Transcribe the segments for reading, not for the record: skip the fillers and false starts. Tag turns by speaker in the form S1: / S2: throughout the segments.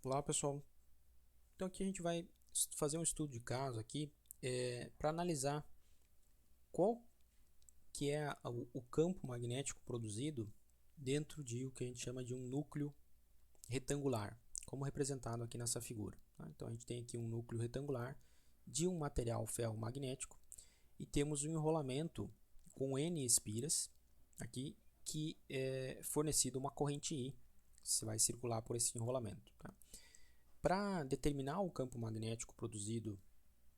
S1: Olá pessoal, então aqui a gente vai fazer um estudo de caso aqui para analisar qual que é o campo magnético produzido dentro de o que a gente chama de um núcleo retangular, como representado aqui nessa figura. Tá? Então a gente tem aqui um núcleo retangular de um material ferromagnético e temos um enrolamento com N espiras aqui que é fornecido uma corrente I, que vai circular por esse enrolamento. Tá? Para determinar o campo magnético produzido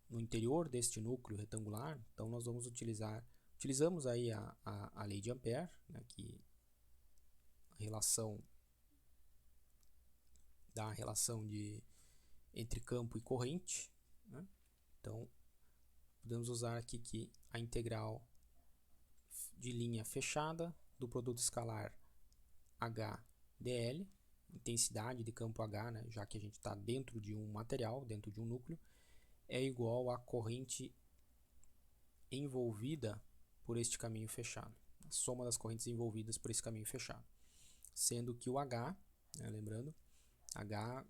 S1: no interior deste núcleo retangular, então nós vamos utilizamos aí a lei de Ampère, né, que a relação entre campo e corrente, né? Então podemos usar aqui que a integral de linha fechada do produto escalar H dl, intensidade de campo H, né, já que a gente está dentro de um material, dentro de um núcleo, é igual à corrente envolvida por este caminho fechado, a soma das correntes envolvidas por esse caminho fechado, sendo que o H, né, lembrando, H,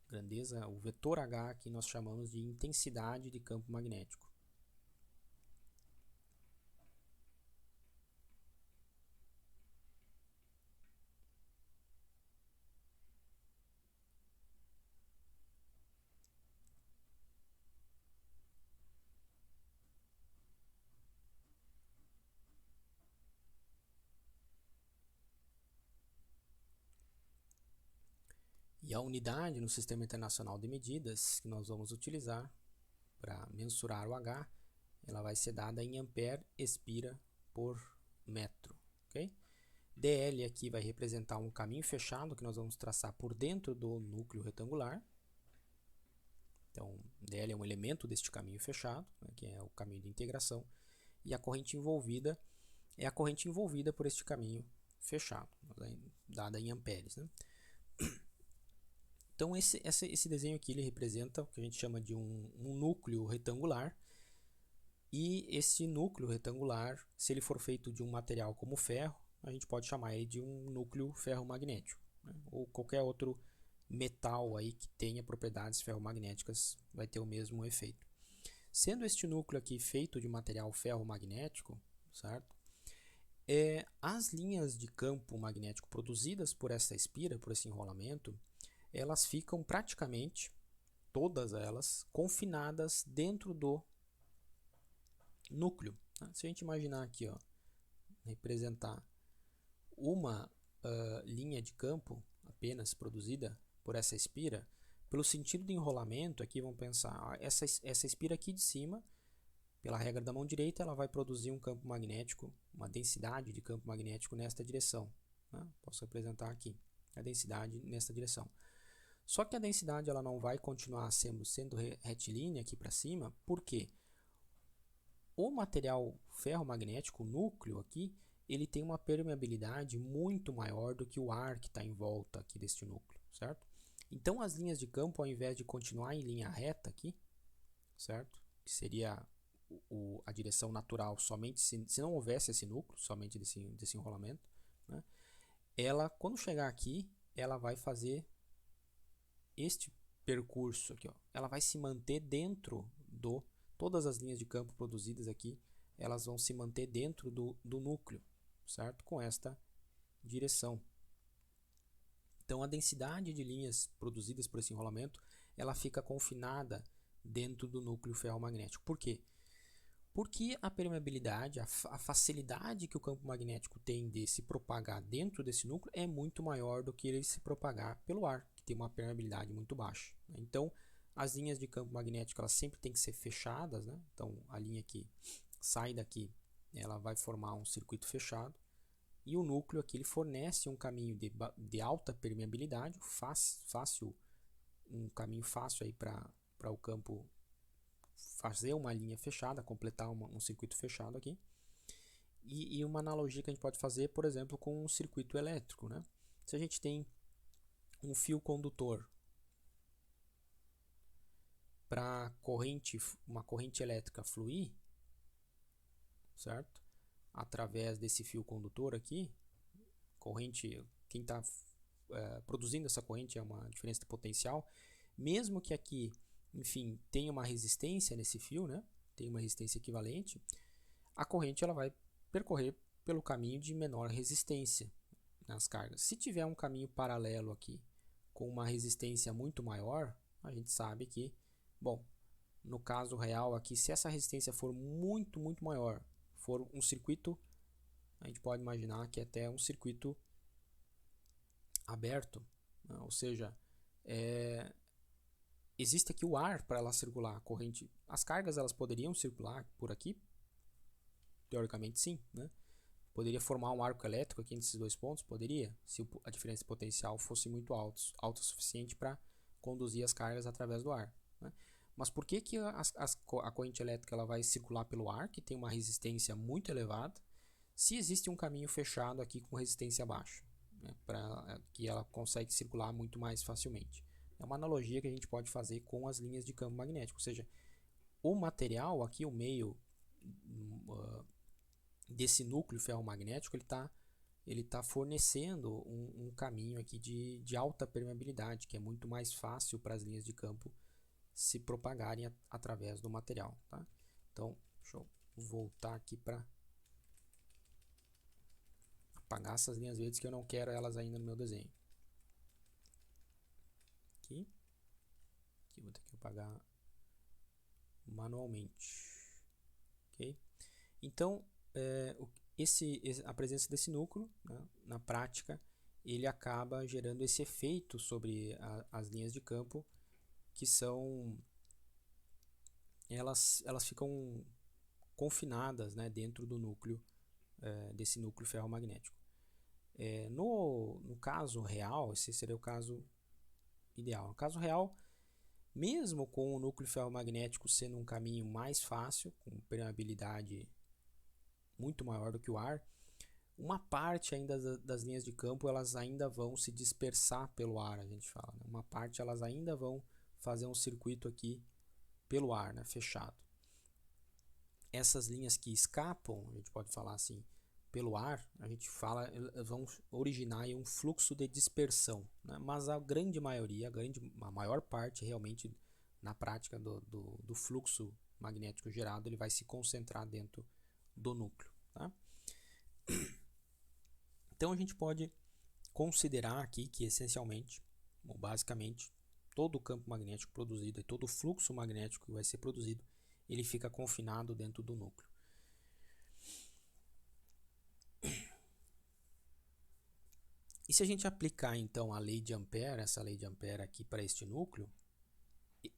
S1: grandeza, o vetor H que nós chamamos de intensidade de campo magnético. E a unidade no Sistema Internacional de Medidas que nós vamos utilizar para mensurar o H, ela vai ser dada em ampere espira por metro. Okay? dl aqui vai representar um caminho fechado que nós vamos traçar por dentro do núcleo retangular. Então, dl é um elemento deste caminho fechado, né, que é o caminho de integração, e a corrente envolvida é a corrente envolvida por este caminho fechado, dada em amperes. Né? Então, esse desenho aqui ele representa o que a gente chama de um núcleo retangular, e esse núcleo retangular, se ele for feito de um material como ferro, a gente pode chamar ele de um núcleo ferromagnético, né? Ou qualquer outro metal aí que tenha propriedades ferromagnéticas vai ter o mesmo efeito. Sendo este núcleo aqui feito de material ferromagnético, certo? As linhas de campo magnético produzidas por essa espira, por esse enrolamento, elas ficam praticamente, todas elas, confinadas dentro do núcleo. Se a gente imaginar aqui, ó, representar uma linha de campo apenas produzida por essa espira, pelo sentido de enrolamento, aqui vamos pensar, essa espira aqui de cima, pela regra da mão direita, ela vai produzir um campo magnético, uma densidade de campo magnético nesta direção. Né? Posso representar aqui a densidade nesta direção. Só que a densidade ela não vai continuar sendo retilínea aqui para cima, por quê? O material ferromagnético, o núcleo aqui, ele tem uma permeabilidade muito maior do que o ar que está em volta aqui deste núcleo, certo? Então as linhas de campo, ao invés de continuar em linha reta aqui, certo? Que seria a direção natural somente se não houvesse esse núcleo, somente desse enrolamento, né? Ela, quando chegar aqui, ela vai fazer este percurso aqui, ó. Ela vai se manter dentro todas as linhas de campo produzidas aqui, elas vão se manter dentro do núcleo, certo? Com esta direção. Então a densidade de linhas produzidas por esse enrolamento, ela fica confinada dentro do núcleo ferromagnético. Por quê? Porque a permeabilidade, a facilidade que o campo magnético tem de se propagar dentro desse núcleo é muito maior do que ele se propagar pelo ar, que tem uma permeabilidade muito baixa. Então, as linhas de campo magnético elas sempre têm que ser fechadas, né? Então, a linha que sai daqui, ela vai formar um circuito fechado, e o núcleo aqui ele fornece um caminho de alta permeabilidade, fácil, um caminho fácil aí para o campo fazer uma linha fechada, completar um circuito fechado aqui. E uma analogia que a gente pode fazer, por exemplo, com um circuito elétrico. Né? Se a gente tem um fio condutor para uma corrente elétrica fluir, certo? Através desse fio condutor aqui, corrente, quem está produzindo essa corrente, é uma diferença de potencial, mesmo que aqui, enfim, tenha uma resistência nesse fio, né? Tem uma resistência equivalente, a corrente ela vai percorrer pelo caminho de menor resistência nas cargas. Se tiver um caminho paralelo aqui com uma resistência muito maior, a gente sabe que, bom, no caso real aqui, se essa resistência for muito maior, for um circuito, a gente pode imaginar que é até um circuito aberto, né? Ou seja, existe aqui o ar para ela circular, a corrente, as cargas elas poderiam circular por aqui, teoricamente sim, né? Poderia formar um arco elétrico aqui nesses dois pontos, poderia, se a diferença de potencial fosse muito alta o suficiente para conduzir as cargas através do ar, né? Mas por que a corrente elétrica ela vai circular pelo ar, que tem uma resistência muito elevada, se existe um caminho fechado aqui com resistência baixa, né, para que ela consegue circular muito mais facilmente? É uma analogia que a gente pode fazer com as linhas de campo magnético, ou seja, o material aqui, o meio desse núcleo ferromagnético, ele tá fornecendo um caminho aqui de alta permeabilidade, que é muito mais fácil para as linhas de campo se propagarem através do material, tá? Então, deixa eu voltar aqui para apagar essas linhas verdes que eu não quero elas ainda no meu desenho. Aqui vou ter que apagar manualmente, ok? Então, a presença desse núcleo, né, na prática, ele acaba gerando esse efeito sobre as linhas de campo, que são, elas ficam confinadas, né, dentro do núcleo, desse núcleo ferromagnético. No caso real, esse seria o caso ideal. No caso real, mesmo com o núcleo ferromagnético sendo um caminho mais fácil, com permeabilidade muito maior do que o ar, uma parte ainda das linhas de campo elas ainda vão se dispersar pelo ar, a gente fala, né? Uma parte elas ainda vão fazer um circuito aqui pelo ar, né, fechado. Essas linhas que escapam, a gente pode falar assim, pelo ar, a gente fala, vão originar um fluxo de dispersão, né? Mas a grande maioria, a maior parte realmente na prática do fluxo magnético gerado, ele vai se concentrar dentro do núcleo, tá? Então a gente pode considerar aqui que essencialmente, ou basicamente, todo o campo magnético produzido e todo o fluxo magnético que vai ser produzido, ele fica confinado dentro do núcleo. E se a gente aplicar então a lei de Ampère, essa lei de Ampère aqui para este núcleo,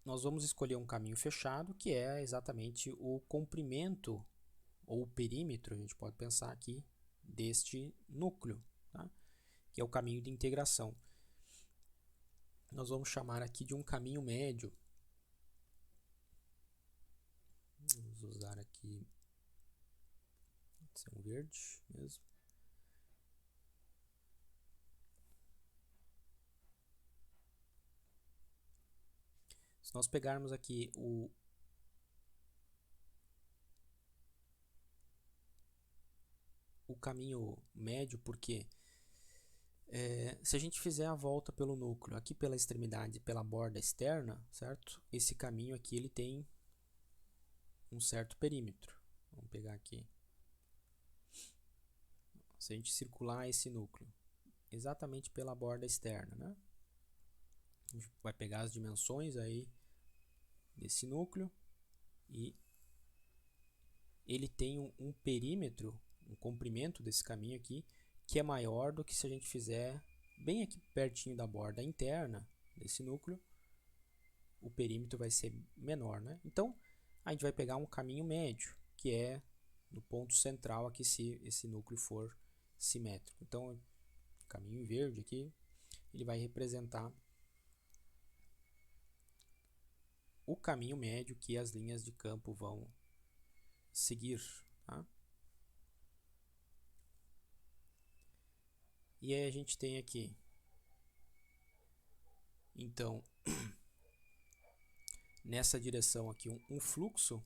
S1: nós vamos escolher um caminho fechado, que é exatamente o comprimento ou o perímetro, a gente pode pensar aqui, deste núcleo, tá? Que é o caminho de integração. Nós vamos chamar aqui de um caminho médio. Vamos usar aqui, pode ser um verde mesmo. Se nós pegarmos aqui o caminho médio, porque se a gente fizer a volta pelo núcleo, aqui pela extremidade, pela borda externa, certo? Esse caminho aqui ele tem um certo perímetro. Vamos pegar aqui. Se a gente circular esse núcleo exatamente pela borda externa, né? A gente vai pegar as dimensões aí desse núcleo e ele tem um perímetro, um comprimento desse caminho aqui, que é maior do que se a gente fizer bem aqui pertinho da borda interna desse núcleo, o perímetro vai ser menor, né? Então, a gente vai pegar um caminho médio, que é no ponto central aqui, se esse núcleo for simétrico. Então, o caminho em verde aqui, ele vai representar o caminho médio que as linhas de campo vão seguir, tá? E aí a gente tem aqui, então, nessa direção aqui um fluxo,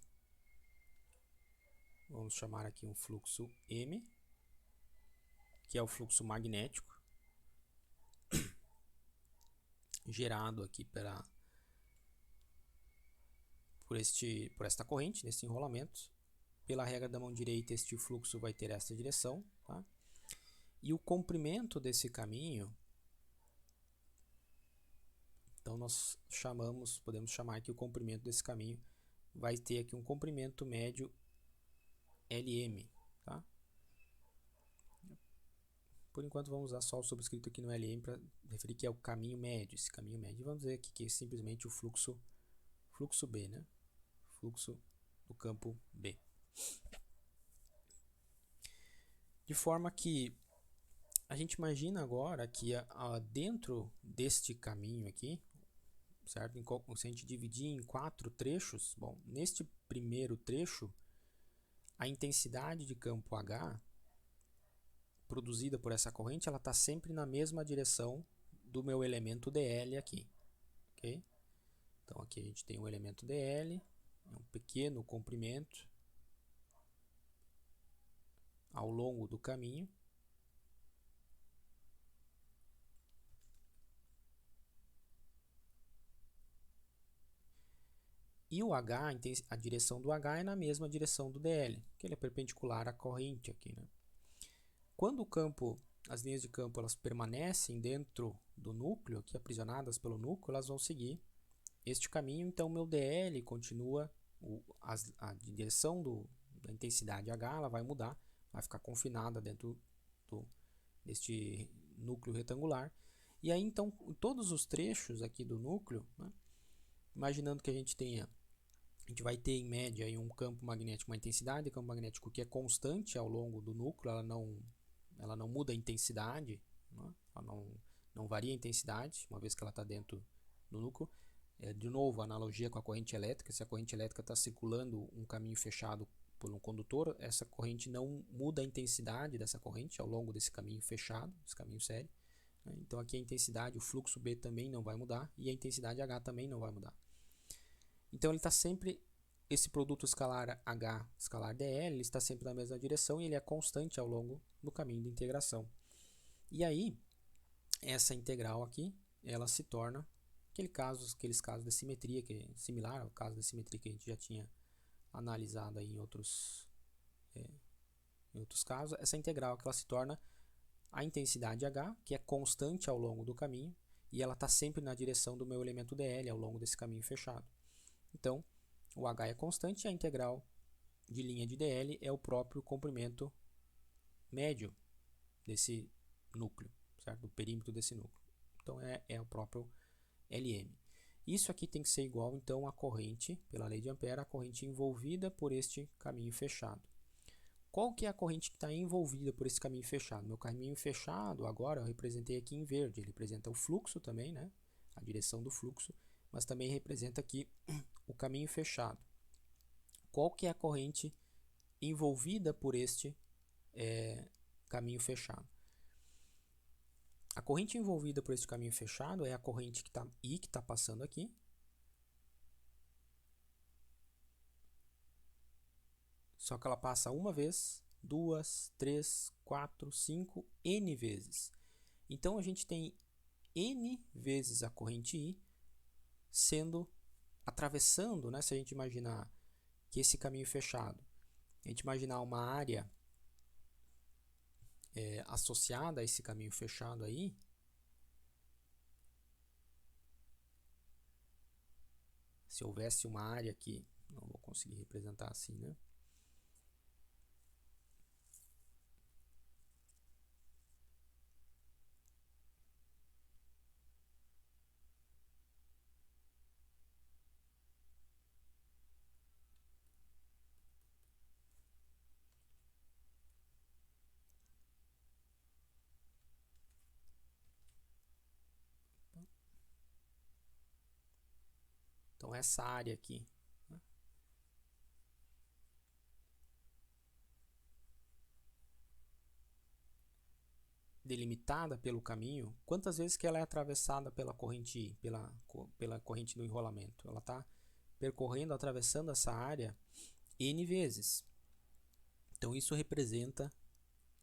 S1: vamos chamar aqui um fluxo M, que é o fluxo magnético. gerado aqui por esta corrente, nesse enrolamento. Pela regra da mão direita, este fluxo vai ter esta direção, tá? E o comprimento desse caminho, então nós podemos chamar aqui o comprimento desse caminho, vai ter aqui um comprimento médio LM, tá? Por enquanto vamos usar só o subscrito aqui no LM para referir que é o caminho médio, esse caminho médio. E vamos dizer aqui que é simplesmente o fluxo B, né? Fluxo do campo B. De forma que a gente imagina agora que dentro deste caminho aqui, certo? Se a gente dividir em 4 trechos, bom, neste primeiro trecho, a intensidade de campo H produzida por essa corrente, ela está sempre na mesma direção do meu elemento dl aqui, ok? Então aqui a gente tem um elemento dl, um pequeno comprimento ao longo do caminho. E o H, a direção do H é na mesma direção do dl, que ele é perpendicular à corrente aqui, né? Quando as linhas de campo, elas permanecem dentro do núcleo, aqui aprisionadas pelo núcleo, elas vão seguir este caminho. Então, meu dl continua, a direção da intensidade H, ela vai mudar, vai ficar confinada dentro deste núcleo retangular. E aí, então, em todos os trechos aqui do núcleo, né, imaginando que a gente vai ter em média aí um campo magnético, uma intensidade de campo magnético que é constante ao longo do núcleo, ela não muda a intensidade, né? Ela não varia a intensidade, uma vez que ela está dentro do núcleo. De novo, a analogia com a corrente elétrica, se a corrente elétrica está circulando um caminho fechado por um condutor, essa corrente não muda a intensidade dessa corrente ao longo desse caminho fechado, esse caminho sério, né? Então aqui a intensidade, o fluxo B também não vai mudar e a intensidade H também não vai mudar. Então ele está sempre, esse produto escalar H, escalar dl, ele está sempre na mesma direção e ele é constante ao longo do caminho de integração. E aí, essa integral aqui, ela se torna aqueles casos de simetria, que é similar ao caso de simetria que a gente já tinha analisado aí em outros casos. Essa integral que ela se torna a intensidade H, que é constante ao longo do caminho, e ela está sempre na direção do meu elemento dl ao longo desse caminho fechado. Então, o H é constante e a integral de linha de dl é o próprio comprimento médio desse núcleo, certo? Do perímetro desse núcleo. Então, é o próprio Lm. Isso aqui tem que ser igual, então, à corrente, pela lei de Ampère, a corrente envolvida por este caminho fechado. Qual que é a corrente que está envolvida por esse caminho fechado? Meu caminho fechado, agora, eu representei aqui em verde. Ele representa o fluxo também, né? A direção do fluxo, mas também representa aqui o caminho fechado. Qual que é a corrente envolvida por este caminho fechado? A corrente envolvida por este caminho fechado é a corrente que está passando aqui. Só que ela passa uma vez, 2, 3, 4, 5, N vezes. Então, a gente tem N vezes a corrente I atravessando, né? Se a gente imaginar que esse caminho fechado, a gente imaginar uma área associada a esse caminho fechado aí, se houvesse uma área aqui, não vou conseguir representar assim, né? Então, essa área aqui, né, delimitada pelo caminho, quantas vezes que ela é atravessada pela corrente I, pela corrente do enrolamento? Ela está percorrendo, atravessando essa área N vezes. Então, isso representa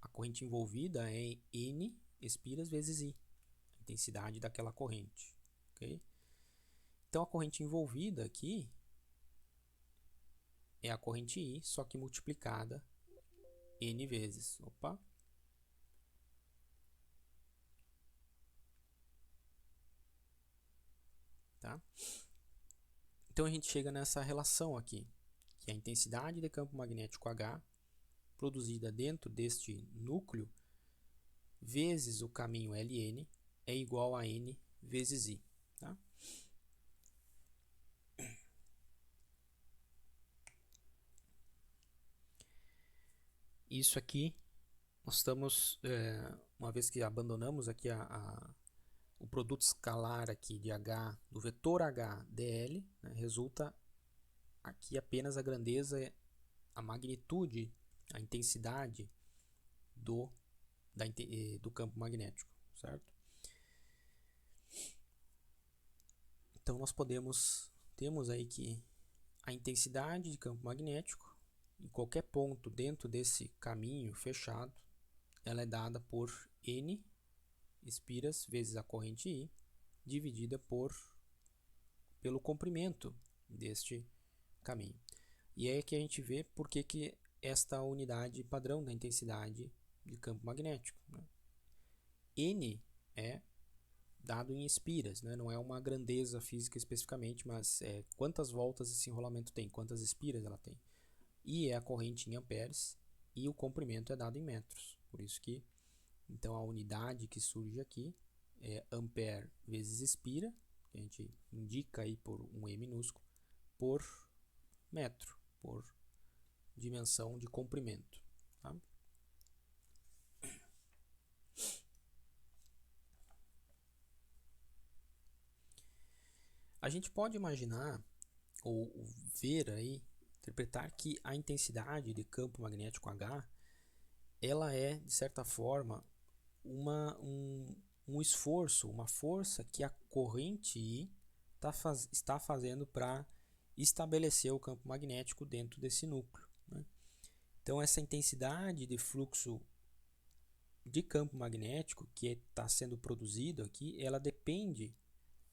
S1: a corrente envolvida em N espiras vezes I, a intensidade daquela corrente. ok? Então a corrente envolvida aqui é a corrente I, só que multiplicada N vezes. Opa! Tá? Então a gente chega nessa relação aqui, que é a intensidade de campo magnético H produzida dentro deste núcleo vezes o caminho Ln é igual a N vezes I. Tá? Isso aqui, nós estamos, uma vez que abandonamos aqui o produto escalar aqui de H, do vetor H dl, né, resulta aqui apenas a grandeza, a magnitude, a intensidade do campo magnético, certo? Então nós temos aí que a intensidade de campo magnético em qualquer ponto dentro desse caminho fechado, ela é dada por N espiras vezes a corrente I, dividida pelo comprimento deste caminho. E é que a gente vê por que esta unidade padrão da intensidade de campo magnético, né? N é dado em espiras, né? Não é uma grandeza física especificamente, mas é quantas voltas esse enrolamento tem, quantas espiras ela tem. I é a corrente em amperes e o comprimento é dado em metros. Por isso que, então, a unidade que surge aqui é ampere vezes espira, que a gente indica aí por um E minúsculo, por metro, por dimensão de comprimento. Tá? A gente pode imaginar ou ver aí, interpretar que a intensidade de campo magnético H, ela é, de certa forma, um esforço, uma força que a corrente I está fazendo para estabelecer o campo magnético dentro desse núcleo, né? Então, essa intensidade de fluxo de campo magnético que está sendo produzido aqui, ela depende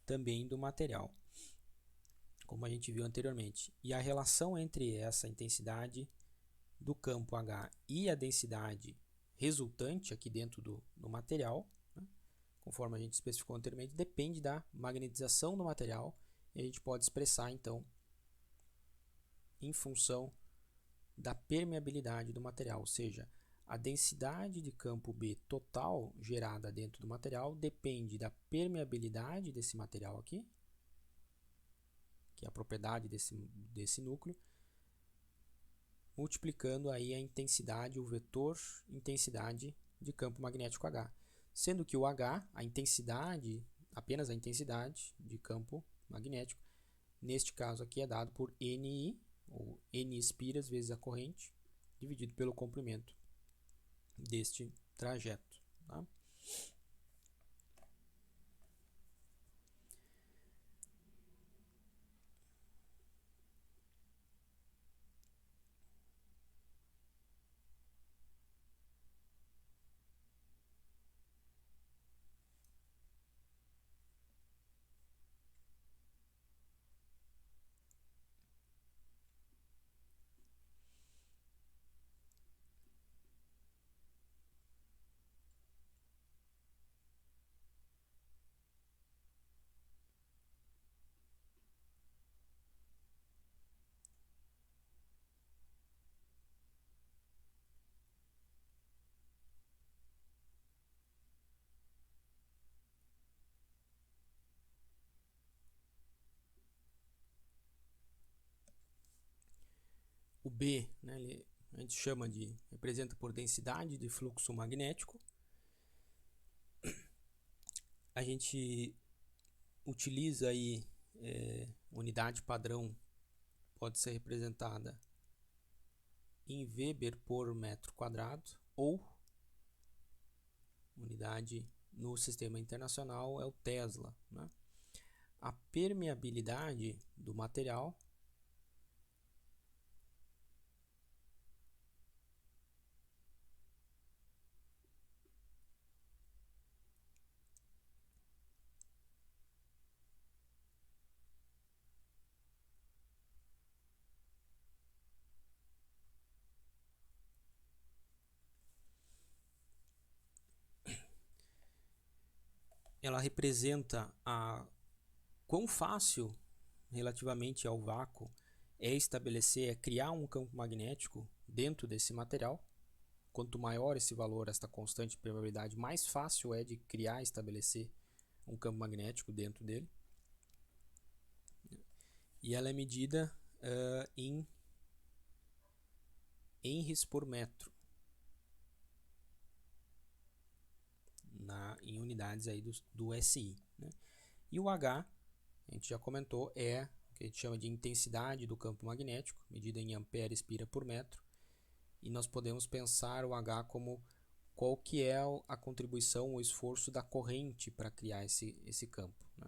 S1: também do material, como a gente viu anteriormente. E a relação entre essa intensidade do campo H e a densidade resultante aqui dentro do material, né, conforme a gente especificou anteriormente, depende da magnetização do material, e a gente pode expressar então em função da permeabilidade do material, ou seja, a densidade de campo B total gerada dentro do material depende da permeabilidade desse material aqui, que é a propriedade desse núcleo, multiplicando aí a intensidade, o vetor intensidade de campo magnético H. Sendo que o H, a intensidade, apenas a intensidade de campo magnético, neste caso aqui é dado por Ni, ou N espiras vezes a corrente, dividido pelo comprimento deste trajeto. Tá? O B, né, a gente representa por densidade de fluxo magnético. A gente utiliza aí unidade padrão, pode ser representada em Weber por metro quadrado, ou unidade no sistema internacional é o Tesla, né? A permeabilidade do material ela representa quão fácil, relativamente ao vácuo, é estabelecer, é criar um campo magnético dentro desse material. Quanto maior esse valor, esta constante de permeabilidade, mais fácil é de criar e estabelecer um campo magnético dentro dele. E ela é medida em henries por metro, em unidades aí do SI, né? E o H, a gente já comentou, é o que a gente chama de intensidade do campo magnético, medida em ampere-espira por metro. E nós podemos pensar o H como qual que é a contribuição, o esforço da corrente para criar esse campo, né?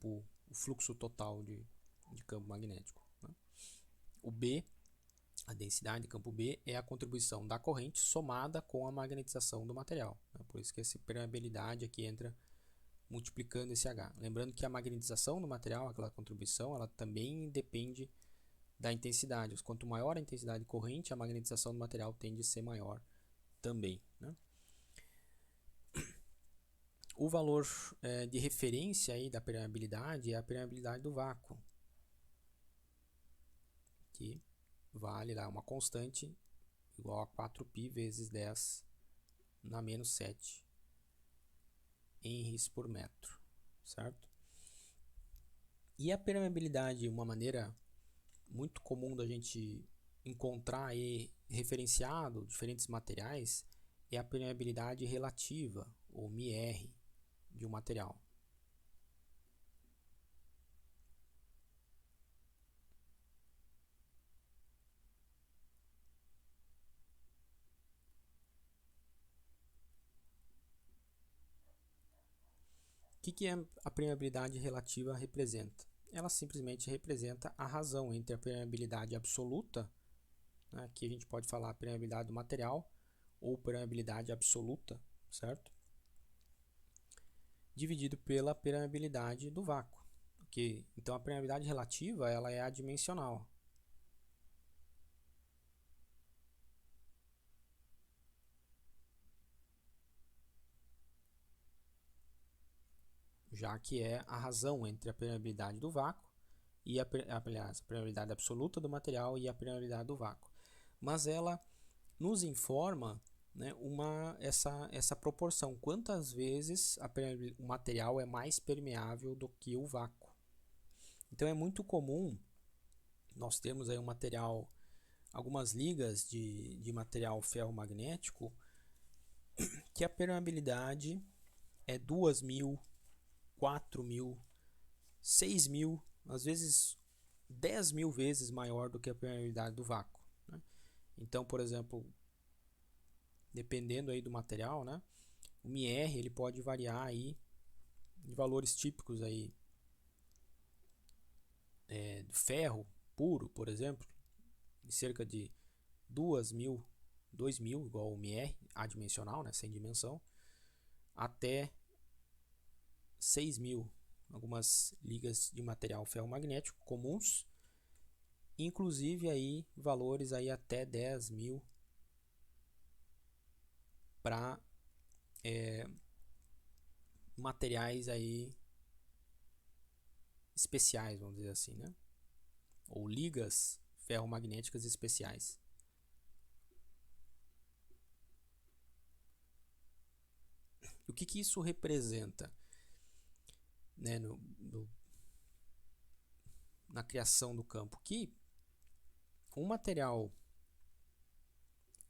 S1: O fluxo total de campo magnético, né? O B, a densidade de campo B, é a contribuição da corrente somada com a magnetização do material, né? Por isso que essa permeabilidade aqui entra multiplicando esse H. Lembrando que a magnetização do material, aquela contribuição, ela também depende da intensidade. Quanto maior a intensidade de corrente, a magnetização do material tende a ser maior também, né? O valor de referência aí da permeabilidade é a permeabilidade do vácuo, que vale lá uma constante igual a 4π vezes 10 na menos 7 henries por metro, certo? E a permeabilidade, uma maneira muito comum da gente encontrar e referenciado diferentes materiais, é a permeabilidade relativa, ou μR, de um material. O que a permeabilidade relativa representa? Ela simplesmente representa a razão entre a permeabilidade absoluta, né, que a gente pode falar a permeabilidade do material, ou permeabilidade absoluta, certo? Dividido pela permeabilidade do vácuo. Okay? Então a permeabilidade relativa ela é adimensional. Já que é a razão entre a permeabilidade do vácuo e aliás, a permeabilidade absoluta do material e a permeabilidade do vácuo. Mas ela nos informa, né, essa proporção. Quantas vezes o material é mais permeável do que o vácuo. Então é muito comum nós termos aí um material, algumas ligas de material ferromagnético que a permeabilidade é 2.000, 4.000, 6.000, às vezes 10.000 vezes maior do que a permeabilidade do vácuo, né? Então, por exemplo, dependendo aí do material, né, o μR ele pode variar aí de valores típicos aí do ferro puro, por exemplo, de cerca de 2.000, igual o μR adimensional, né, sem dimensão, até 6.000, algumas ligas de material ferromagnético comuns, inclusive aí valores aí até 10.000 para materiais aí especiais, vamos dizer assim, né? Ou ligas ferromagnéticas especiais. O que isso representa, né, na criação do campo? Que um material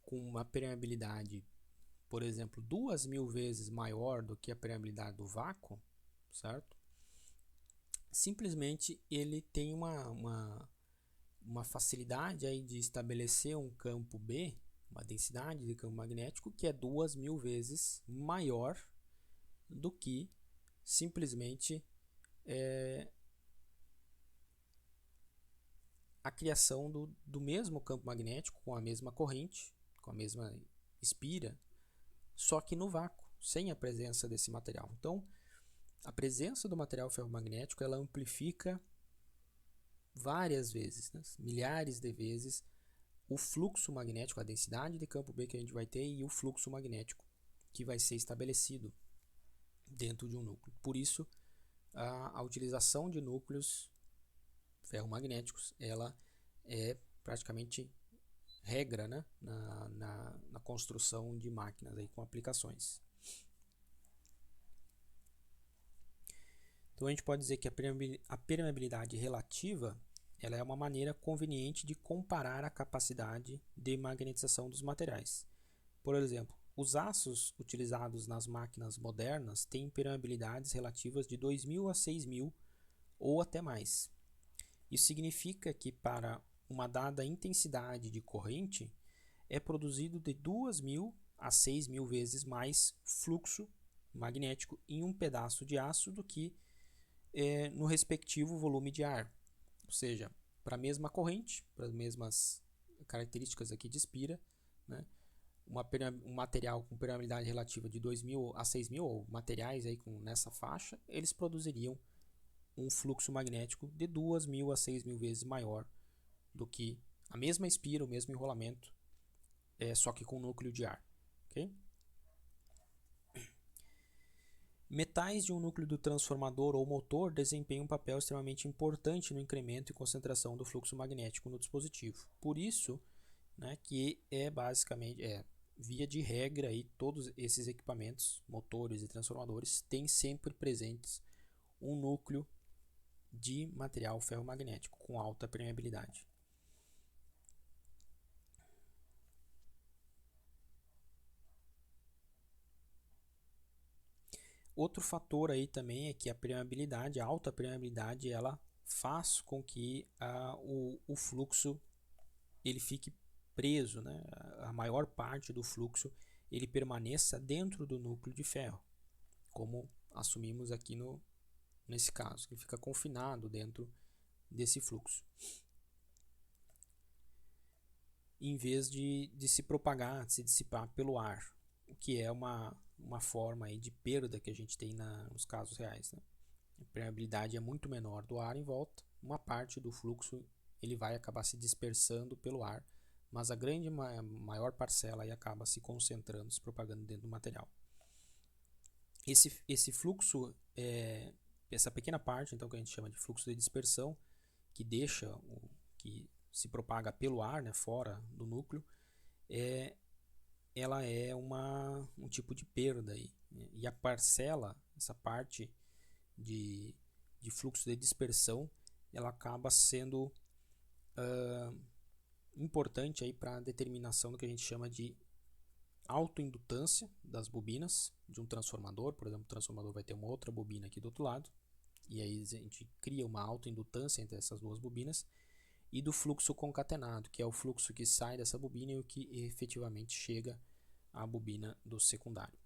S1: com uma permeabilidade, por exemplo, 2.000 vezes maior do que a permeabilidade do vácuo, certo? Simplesmente ele tem uma facilidade aí de estabelecer um campo B, uma densidade de campo magnético que é 2.000 vezes maior do que simplesmente a criação do mesmo campo magnético com a mesma corrente, com a mesma espira, só que no vácuo, sem a presença desse material. Então, a presença do material ferromagnético ela amplifica várias vezes, né, milhares de vezes, o fluxo magnético, a densidade de campo B que a gente vai ter e o fluxo magnético que vai ser estabelecido dentro de um núcleo. Por isso, a utilização de núcleos ferromagnéticos ela é praticamente regra, né, na construção de máquinas aí, com aplicações. Então a gente pode dizer que a permeabilidade relativa ela é uma maneira conveniente de comparar a capacidade de magnetização dos materiais. Por exemplo, os aços utilizados nas máquinas modernas têm permeabilidades relativas de 2.000 a 6.000 ou até mais. Isso significa que para uma dada intensidade de corrente é produzido de 2.000 a 6.000 vezes mais fluxo magnético em um pedaço de aço do que no respectivo volume de ar. Ou seja, para a mesma corrente, para as mesmas características aqui de Spira, né, um material com permeabilidade relativa de 2.000 a 6.000, ou materiais aí nessa faixa, eles produziriam um fluxo magnético de 2.000 a 6.000 vezes maior do que a mesma Spira, o mesmo enrolamento, só que com núcleo de ar. Okay? Metais de um núcleo do transformador ou motor desempenham um papel extremamente importante no incremento e concentração do fluxo magnético no dispositivo. Por isso, né, que basicamente via de regra aí, todos esses equipamentos, motores e transformadores, têm sempre presentes um núcleo de material ferromagnético com alta permeabilidade. Outro fator aí também é que a permeabilidade, a alta permeabilidade, ela faz com que o fluxo ele fique preso, né? A maior parte do fluxo ele permaneça dentro do núcleo de ferro, como assumimos aqui nesse caso, ele fica confinado dentro desse fluxo, em vez de se propagar, de se dissipar pelo ar, o que é uma forma aí de perda que a gente tem nos casos reais. Né? A permeabilidade é muito menor do ar em volta, uma parte do fluxo ele vai acabar se dispersando pelo ar, mas a maior parcela aí acaba se concentrando, se propagando dentro do material. Esse fluxo, essa pequena parte então que a gente chama de fluxo de dispersão, que que se propaga pelo ar, né, fora do núcleo, ela é um tipo de perda aí, né? E a parcela, essa parte de fluxo de dispersão, ela acaba sendo importante aí para a determinação do que a gente chama de autoindutância das bobinas de um transformador. Por exemplo, o transformador vai ter uma outra bobina aqui do outro lado, e aí a gente cria uma autoindutância entre essas duas bobinas, e do fluxo concatenado, que é o fluxo que sai dessa bobina e o que efetivamente chega à bobina do secundário.